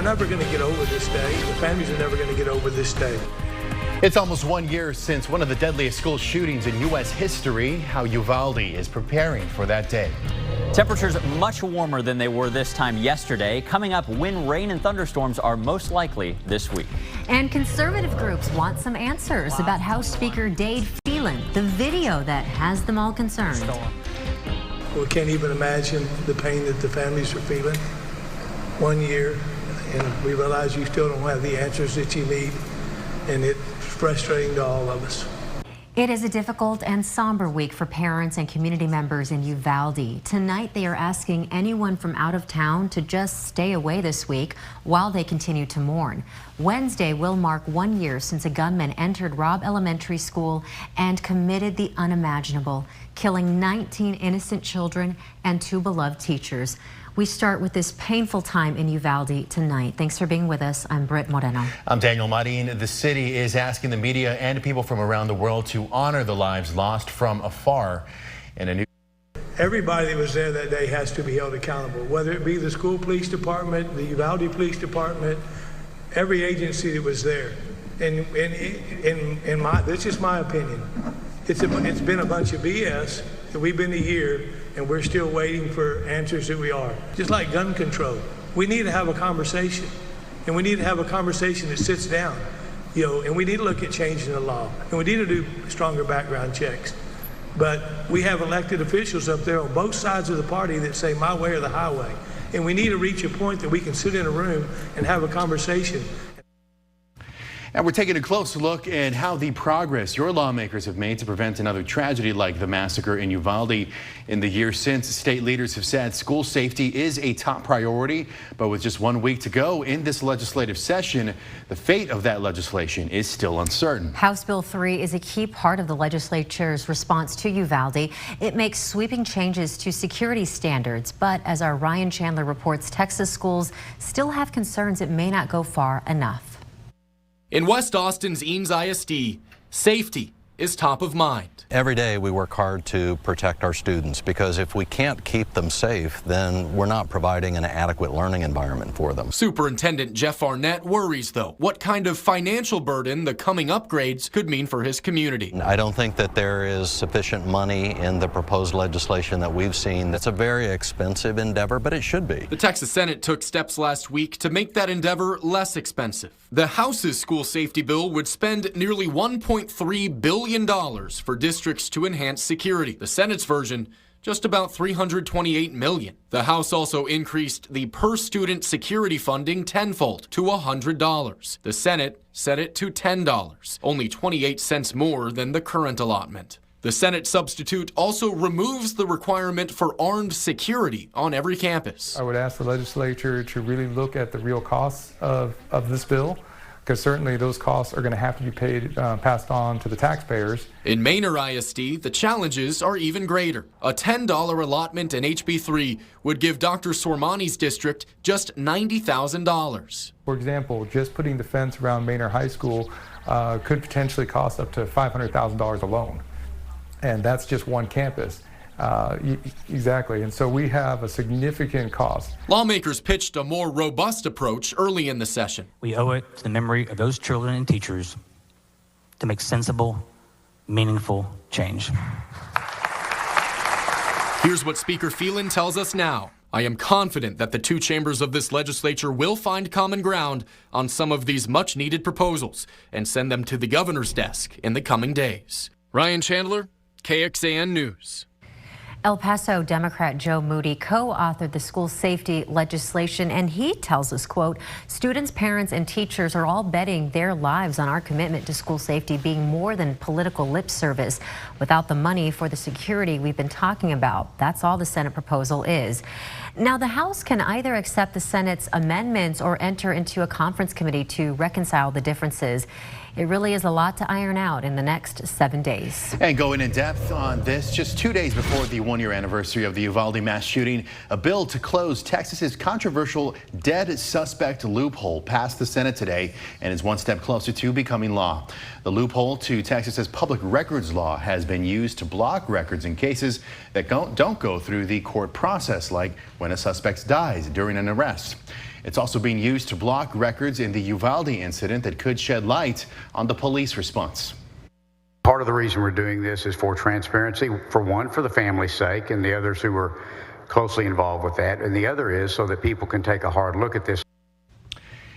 We're never going to get over this day. The families are never going to get over this day. It's almost 1 year since one of the deadliest school shootings in U.S. history. How Uvalde is preparing for that day. Temperatures much warmer than they were this time yesterday. Coming up, wind, rain, and thunderstorms are most likely this week. And conservative groups want some answers about House Speaker Dade Phelan, the video that has them all concerned. We can't even imagine the pain that the families are feeling. 1 year, and we realize you still don't have the answers that you need, and it's frustrating to all of us. It is a difficult and somber week for parents and community members in Uvalde. Tonight, they are asking anyone from out of town to just stay away this week while they continue to mourn. Wednesday will mark 1 year since a gunman entered Robb Elementary School and committed the unimaginable, killing 19 innocent children and 2 beloved teachers. We start with this painful time in Uvalde tonight. Thanks for being with us. I'm Britt Moreno. I'm Daniel Marin. The city is asking the media and people from around the world to honor the lives lost from afar in a new. Everybody that was there that day has to be held accountable, whether it be the school police department, the Uvalde Police Department, every agency that was there. And this is my opinion. It's been a bunch of BS that we've been a year and we're still waiting for answers that we are. Just like gun control. We need to have a conversation, and we need to have a conversation that sits down, and we need to look at changing the law, and we need to do stronger background checks. But we have elected officials up there on both sides of the party that say my way or the highway. And we need to reach a point that we can sit in a room and have a conversation. And we're taking a close look at how the progress your lawmakers have made to prevent another tragedy like the massacre in Uvalde. In the years since, state leaders have said school safety is a top priority. But with just 1 week to go in this legislative session, the fate of that legislation is still uncertain. House Bill 3 is a key part of the legislature's response to Uvalde. It makes sweeping changes to security standards. But as our Ryan Chandler reports, Texas schools still have concerns it may not go far enough. In West Austin's Eames ISD, safety is top of mind. Every day we work hard to protect our students, because if we can't keep them safe, then we're not providing an adequate learning environment for them. Superintendent Jeff Arnett worries, though, what kind of financial burden the coming upgrades could mean for his community. I don't think that there is sufficient money in the proposed legislation that we've seen. That's a very expensive endeavor, but it should be. The Texas Senate took steps last week to make that endeavor less expensive. The House's school safety bill would spend nearly $1.3 billion for districts to enhance security. The Senate's version, just about $328 million. The House also increased the per-student security funding tenfold to $100. The Senate set it to $10, only 28 cents more than the current allotment. The Senate substitute also removes the requirement for armed security on every campus. I would ask the legislature to really look at the real costs of this bill, because certainly those costs are going to have to be passed on to the taxpayers. In Manor ISD, the challenges are even greater. A $10 allotment in HB 3 would give Dr. Sormani's district just $90,000. For example, just putting the fence around Manor High School could potentially cost up to $500,000 alone. And that's just one campus. Exactly. And so we have a significant cost. Lawmakers pitched a more robust approach early in the session. We owe it to the memory of those children and teachers to make sensible, meaningful change. Here's what Speaker Phelan tells us now. I am confident that the 2 chambers of this legislature will find common ground on some of these much-needed proposals and send them to the governor's desk in the coming days. Ryan Chandler, KXAN News. El Paso Democrat Joe Moody co-authored the school safety legislation, and he tells us, quote, students, parents, and teachers are all betting their lives on our commitment to school safety being more than political lip service. Without the money for the security we've been talking about, that's all the Senate proposal is. Now, the House can either accept the Senate's amendments or enter into a conference committee to reconcile the differences. It really is a lot to iron out in the next 7 days. And going in depth on this, just 2 days before the 1-year anniversary of the Uvalde mass shooting, a bill to close Texas's controversial dead suspect loophole passed the Senate today and is one step closer to becoming law. The loophole to Texas's public records law has been used to block records in cases that don't go through the court process, like when a suspect dies during an arrest. It's also being used to block records in the Uvalde incident that could shed light on the police response. Part of the reason we're doing this is for transparency, for one, for the family's sake, and the others who were closely involved with that, and the other is so that people can take a hard look at this.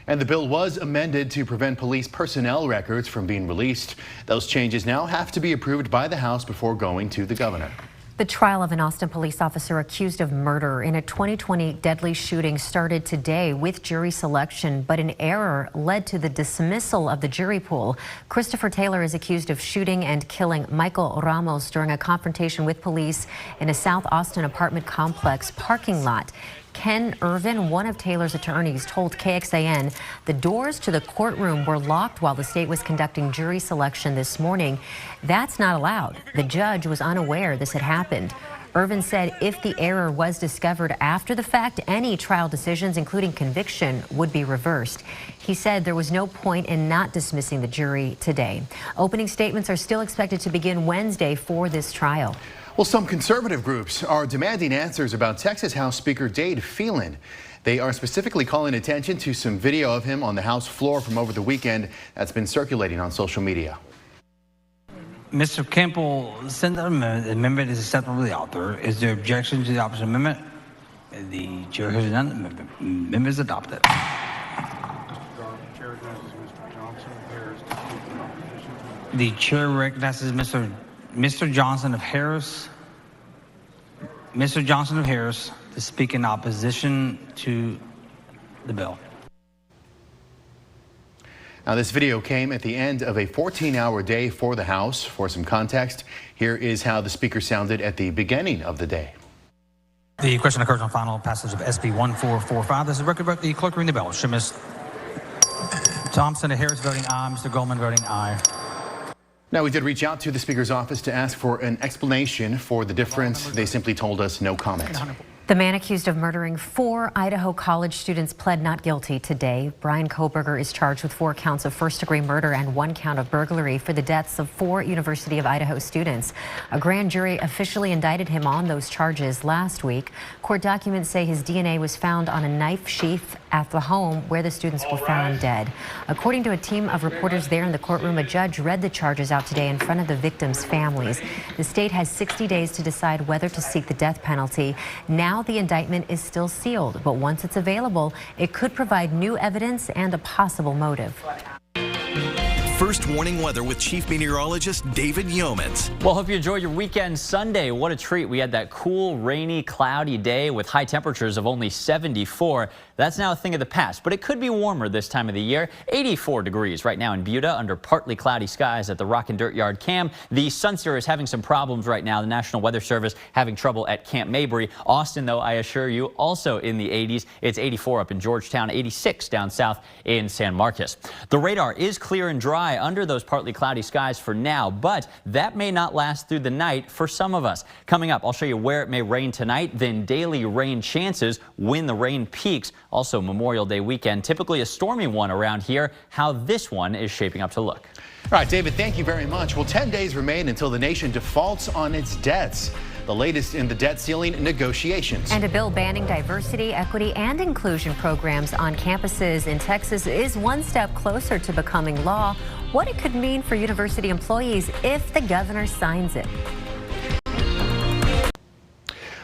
And the bill was amended to prevent police personnel records from being released. Those changes now have to be approved by the House before going to the governor. The trial of an Austin police officer accused of murder in a 2020 deadly shooting started today with jury selection, but an error led to the dismissal of the jury pool. Christopher Taylor is accused of shooting and killing Michael Ramos during a confrontation with police in a South Austin apartment complex parking lot. Ken Irvin, one of Taylor's attorneys, told KXAN the doors to the courtroom were locked while the state was conducting jury selection this morning. That's not allowed. The judge was unaware this had happened. Irvin said if the error was discovered after the fact, any trial decisions, including conviction, would be reversed. He said there was no point in not dismissing the jury today. Opening statements are still expected to begin Wednesday for this trial. Well, some conservative groups are demanding answers about Texas House Speaker Dade Phelan. They are specifically calling attention to some video of him on the House floor from over the weekend that's been circulating on social media. Mr. Campbell, send the amendment is acceptable to the author. Is there objection to the opposite amendment? The chair has none. The amendment is adopted. The chair recognizes Mr. Johnson of Harris. Mr. Johnson of Harris to speak in opposition to the bill. Now, this video came at the end of a 14-hour day for the House. For some context, here is how the speaker sounded at the beginning of the day. The question occurs on final passage of SB 1445. This is record vote. The clerk ring the bell. Should Ms. Thompson of Harris voting aye, Mr. Goldman voting aye. Now, we did reach out to the Speaker's office to ask for an explanation for the difference. They simply told us no comment. The man accused of murdering 4 Idaho college students pled not guilty today. Brian Koberger is charged with 4 counts of first-degree murder and 1 count of burglary for the deaths of 4 University of Idaho students. A grand jury officially indicted him on those charges last week. Court documents say his DNA was found on a knife sheath at the home where the students were found dead. According to a team of reporters there in the courtroom, a judge read the charges out today in front of the victims' families. The state has 60 days to decide whether to seek the death penalty. Now the indictment is still sealed, but once it's available, it could provide new evidence and a possible motive. First warning weather with Chief Meteorologist David Yeomans. Well, hope you enjoyed your weekend Sunday. What a treat. We had that cool, rainy, cloudy day with high temperatures of only 74. That's now a thing of the past, but it could be warmer this time of the year. 84 degrees right now in Buda under partly cloudy skies at the Rock and Dirt Yard Cam. The Sun Seer is having some problems right now. The National Weather Service having trouble at Camp Mabry. Austin, though, I assure you, also in the 80s. It's 84 up in Georgetown, 86 down south in San Marcos. The radar is clear and dry under those partly cloudy skies for now, but that may not last through the night for some of us. Coming up, I'll show you where it may rain tonight, then daily rain chances when the rain peaks. Also Memorial Day weekend, typically a stormy one around here, how this one is shaping up to look. All right, David, thank you very much. Well, 10 days remain until the nation defaults on its debts. The latest in the debt ceiling negotiations. And a bill banning diversity, equity, and inclusion programs on campuses in Texas is one step closer to becoming law. What it could mean for university employees if the governor signs it.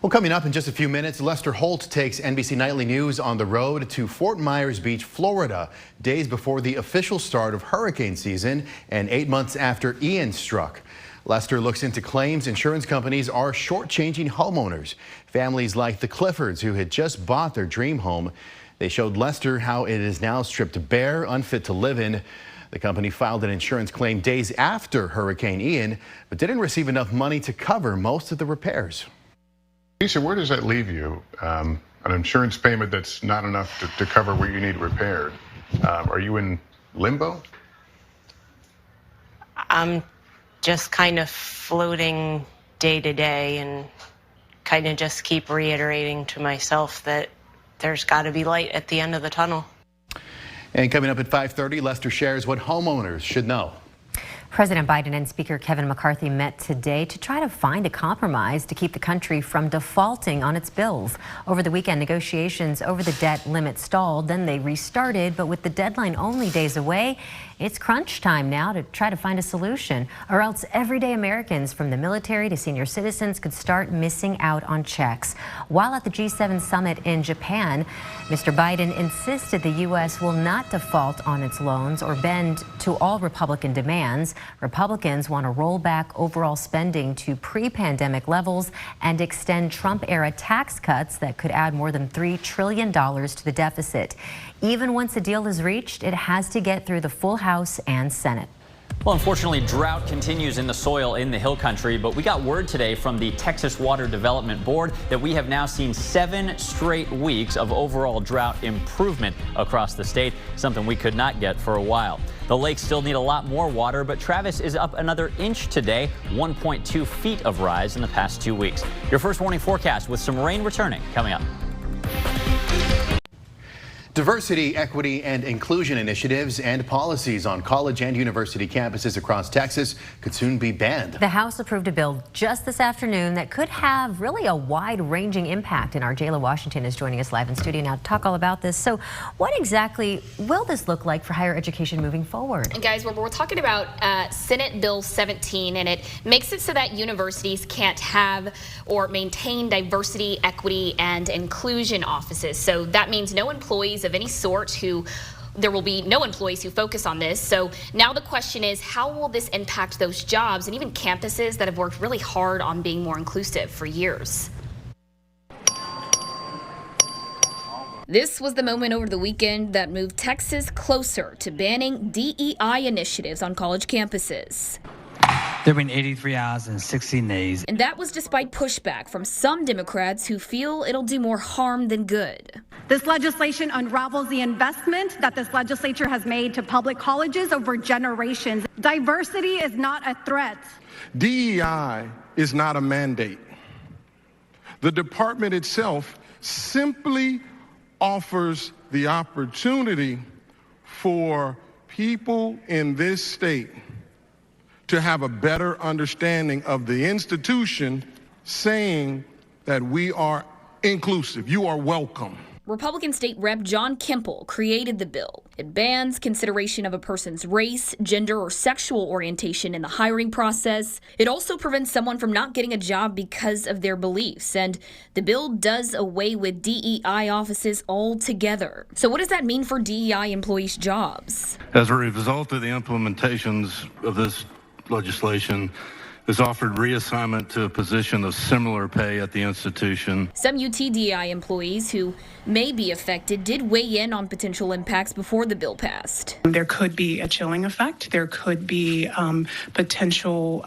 Well, coming up in just a few minutes, Lester Holt takes NBC Nightly News on the road to Fort Myers Beach, Florida, days before the official start of hurricane season and 8 months after Ian struck. Lester looks into claims insurance companies are shortchanging homeowners, families like the Cliffords who had just bought their dream home. They showed Lester how it is now stripped bare, unfit to live in. The company filed an insurance claim days after Hurricane Ian, but didn't receive enough money to cover most of the repairs. Lisa, where does that leave you? An insurance payment that's not enough to cover what you need repaired. Are you in limbo? I'm just kind of floating day to day and kind of just keep reiterating to myself that there's got to be light at the end of the tunnel. And coming up at 5:30, Lester shares what homeowners should know. President Biden and Speaker Kevin McCarthy met today to try to find a compromise to keep the country from defaulting on its bills. Over the weekend, negotiations over the debt limit stalled, then they restarted, but with the deadline only days away, it's crunch time now to try to find a solution, or else everyday Americans from the military to senior citizens could start missing out on checks. While at the G7 summit in Japan, Mr. Biden insisted the U.S. will not default on its loans or bend to all Republican demands. Republicans want to roll back overall spending to pre-pandemic levels and extend Trump-era tax cuts that could add more than $3 trillion to the deficit. Even once a deal is reached, it has to get through the full House and Senate. Well, unfortunately, drought continues in the soil in the Hill Country, but we got word today from the Texas Water Development Board that we have now seen 7 straight weeks of overall drought improvement across the state, something we could not get for a while. The lakes still need a lot more water, but Travis is up another inch today, 1.2 feet of rise in the past 2 weeks. Your first warning forecast with some rain returning coming up. Diversity, equity, and inclusion initiatives and policies on college and university campuses across Texas could soon be banned. The House approved a bill just this afternoon that could have really a wide-ranging impact, and our Jayla Washington is joining us live in studio now to talk all about this. So what exactly will this look like for higher education moving forward? And guys, we're talking about Senate Bill 17, and it makes it so that universities can't have or maintain diversity, equity, and inclusion offices. So that means no employees of any sort there will be no employees who focus on this. So now the question is, how will this impact those jobs and even campuses that have worked really hard on being more inclusive for years? This was the moment over the weekend that moved Texas closer to banning DEI initiatives on college campuses. There have been 83 hours and 16 days. And that was despite pushback from some Democrats who feel it'll do more harm than good. This legislation unravels the investment that this legislature has made to public colleges over generations. Diversity is not a threat. DEI is not a mandate. The department itself simply offers the opportunity for people in this state to have a better understanding of the institution, saying that we are inclusive, you are welcome. Republican State Rep John Kemple created the bill. It bans consideration of a person's race, gender, or sexual orientation in the hiring process. It also prevents someone from not getting a job because of their beliefs. And the bill does away with DEI offices altogether. So what does that mean for DEI employees' jobs? As a result of the implementations of this legislation, is offered reassignment to a position of similar pay at the institution. Some UT DEI employees who may be affected did weigh in on potential impacts before the bill passed. There could be a chilling effect. There could be potential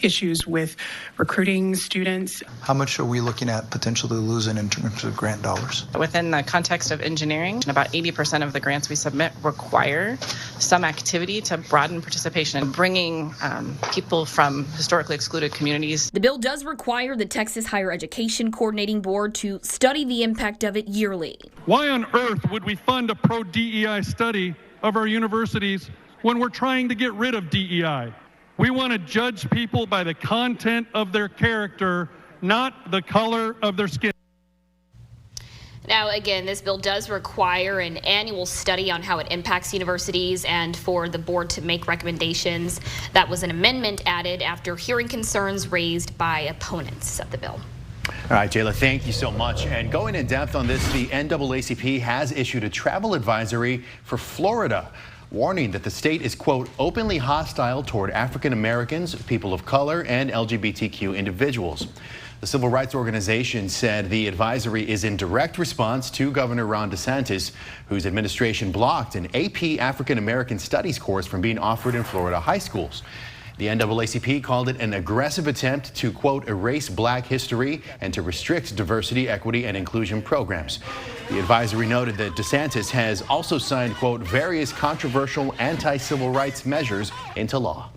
issues with recruiting students. How much are we looking at potentially losing in terms of grant dollars? Within the context of engineering, about 80% of the grants we submit require some activity to broaden participation, bringing people from historically excluded communities. The bill does require the Texas Higher Education Coordinating Board to study the impact of it yearly. Why on earth would we fund a pro-DEI study of our universities when we're trying to get rid of DEI? We want to judge people by the content of their character, not the color of their skin. Now, again, this bill does require an annual study on how it impacts universities and for the board to make recommendations. That was an amendment added after hearing concerns raised by opponents of the bill. All right, Jayla, thank you so much. And going in depth on this, the NAACP has issued a travel advisory for Florida, warning that the state is, quote, openly hostile toward African Americans, people of color, and LGBTQ individuals. The civil rights organization said the advisory is in direct response to Governor Ron DeSantis, whose administration blocked an AP African American Studies course from being offered in Florida high schools. The NAACP called it an aggressive attempt to, quote, erase black history and to restrict diversity, equity, and inclusion programs. The advisory noted that DeSantis has also signed, quote, various controversial anti-civil rights measures into law.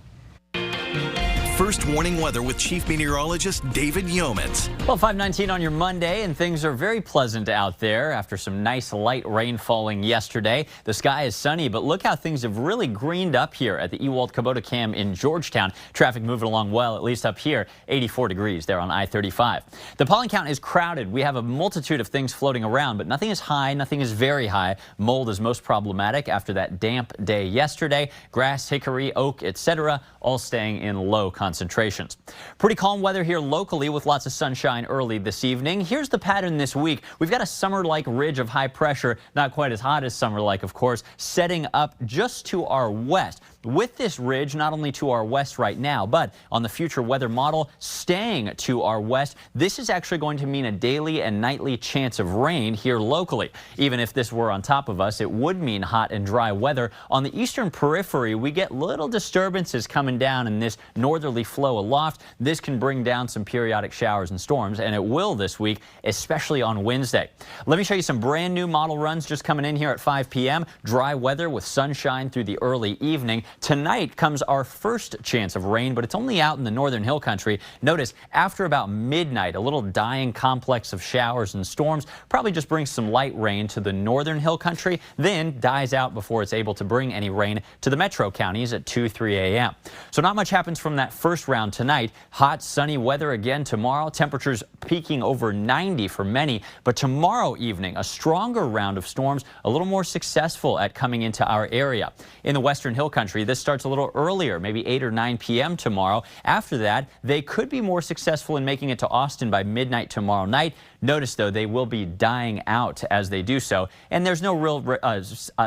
First warning weather with Chief Meteorologist David Yeomans. Well, 5:19 on your Monday, and things are very pleasant out there after some nice light rain falling yesterday. The sky is sunny, but look how things have really greened up here at the Ewald Kubota Cam in Georgetown. Traffic moving along well, at least up here, 84 degrees there on I-35. The pollen count is crowded. We have a multitude of things floating around, but nothing is high, nothing is very high. Mold is most problematic after that damp day yesterday. Grass, hickory, oak, etc., all staying in low concentrations. Pretty calm weather here locally with lots of sunshine early this evening. Here's the pattern this week. We've got a summer-like ridge of high pressure, not quite as hot as summer-like, of course, setting up just to our west. With this ridge not only to our west right now, but on the future weather model staying to our west, this is actually going to mean a daily and nightly chance of rain here locally. Even if this were on top of us, it would mean hot and dry weather. On the eastern periphery, we get little disturbances coming down in this northerly flow aloft. This can bring down some periodic showers and storms, and it will this week, especially on Wednesday. Let me show you some brand new model runs just coming in here at 5 p.m. Dry weather with sunshine through the early evening. Tonight comes our first chance of rain, but it's only out in the northern hill country. Notice after about midnight, a little dying complex of showers and storms probably just brings some light rain to the northern hill country, then dies out before it's able to bring any rain to the metro counties at 2-3 a.m. So not much happens from that first round tonight. Hot, sunny weather again tomorrow. Temperatures peaking over 90 for many, but tomorrow evening, a stronger round of storms, a little more successful at coming into our area. In the western hill country, this starts a little earlier, maybe 8 or 9 p.m. tomorrow. After that, they could be more successful in making it to Austin by midnight tomorrow night. Notice, though, they will be dying out as they do so, and there's no real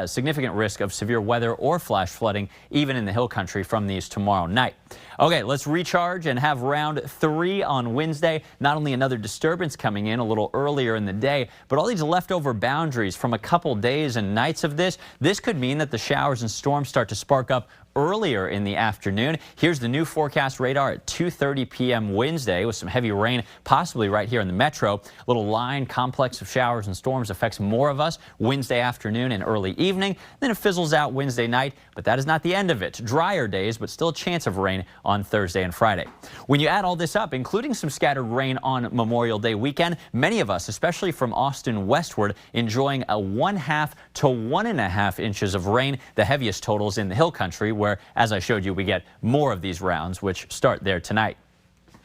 significant risk of severe weather or flash flooding, even in the hill country from these tomorrow night. Okay, let's recharge and have round 3 on Wednesday. Not only another disturbance coming in a little earlier in the day, but all these leftover boundaries from a couple days and nights of this could mean that the showers and storms start to spark up earlier in the afternoon. Here's the new forecast radar at 2:30 p.m. Wednesday with some heavy rain, possibly right here in the metro. Little line complex of showers and storms affects more of us Wednesday afternoon and early evening. Then it fizzles out Wednesday night, but that is not the end of it. Drier days, but still a chance of rain on Thursday and Friday. When you add all this up, including some scattered rain on Memorial Day weekend, many of us, especially from Austin westward, enjoying a 1/2 to 1.5 inches of rain, the heaviest totals in the hill country, where, as I showed you, we get more of these rounds, which start there tonight.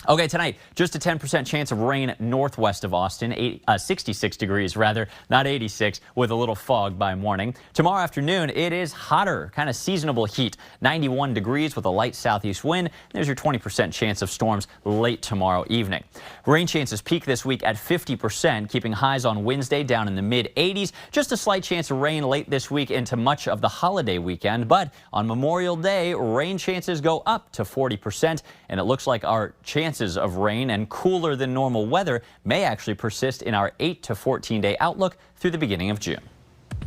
Okay, tonight, just a 10% chance of rain northwest of Austin, 66 degrees rather, not 86, with a little fog by morning. Tomorrow afternoon, it is hotter, kind of seasonable heat, 91 degrees with a light southeast wind. There's your 20% chance of storms late tomorrow evening. Rain chances peak this week at 50%, keeping highs on Wednesday down in the mid-80s. Just a slight chance of rain late this week into much of the holiday weekend, but on Memorial Day, rain chances go up to 40%, and it looks like our chances of rain and cooler than normal weather may actually persist in our 8 to 14-day outlook through the beginning of June.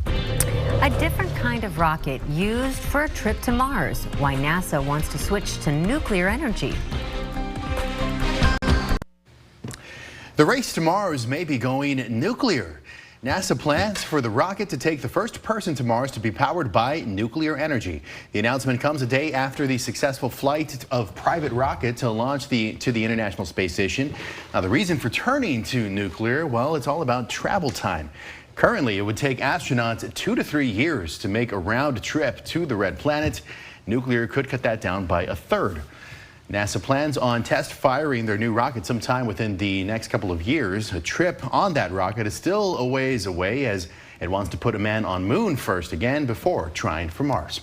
A different kind of rocket used for a trip to Mars. Why NASA wants to switch to nuclear energy. The race to Mars may be going nuclear. NASA plans for the rocket to take the first person to Mars to be powered by nuclear energy. The announcement comes a day after the successful flight of private rocket to launch to the International Space Station. Now, the reason for turning to nuclear, well, it's all about travel time. Currently, it would take astronauts 2 to 3 years to make a round trip to the red planet. Nuclear could cut that down by 1/3. NASA plans on test firing their new rocket sometime within the next couple of years. A trip on that rocket is still a ways away, as it wants to put a man on Moon first again before trying for Mars.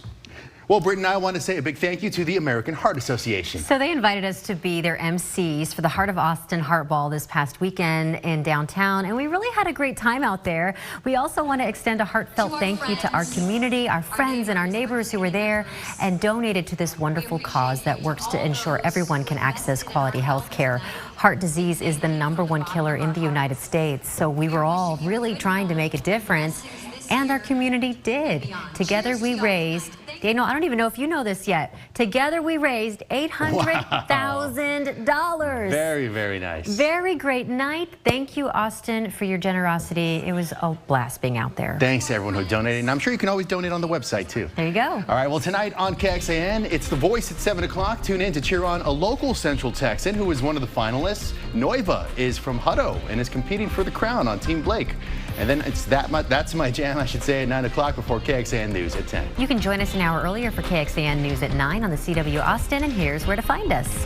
Well, Britt and I want to say a big thank you to the American Heart Association. So they invited us to be their MCs for the Heart of Austin Heart Ball this past weekend in downtown, and we really had a great time out there. We also want to extend a heartfelt thank you to our community, our friends, and our neighbors who were there and donated to this wonderful cause that works to ensure everyone can access quality health care. Heart disease is the #1 killer in the United States, so we were all really trying to make a difference, and our community did. Together we raised Daniel, I don't even know if you know this yet. Together we raised $800,000. Very, very nice. Very great night. Thank you, Austin, for your generosity. It was a blast being out there. Thanks to everyone who donated, and I'm sure you can always donate on the website too. There you go. All right, well, tonight on KXAN, it's The Voice at 7 o'clock. Tune in to cheer on a local Central Texan who is one of the finalists. Noiva is from Hutto and is competing for the crown on Team Blake. And then it's That's My Jam, I should say, at 9 o'clock before KXAN News at 10. You can join us an hour earlier for KXAN News at 9 on the CW Austin, and here's where to find us.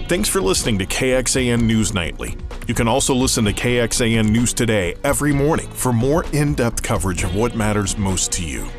Thanks for listening to KXAN News Nightly. You can also listen to KXAN News Today every morning for more in-depth coverage of what matters most to you.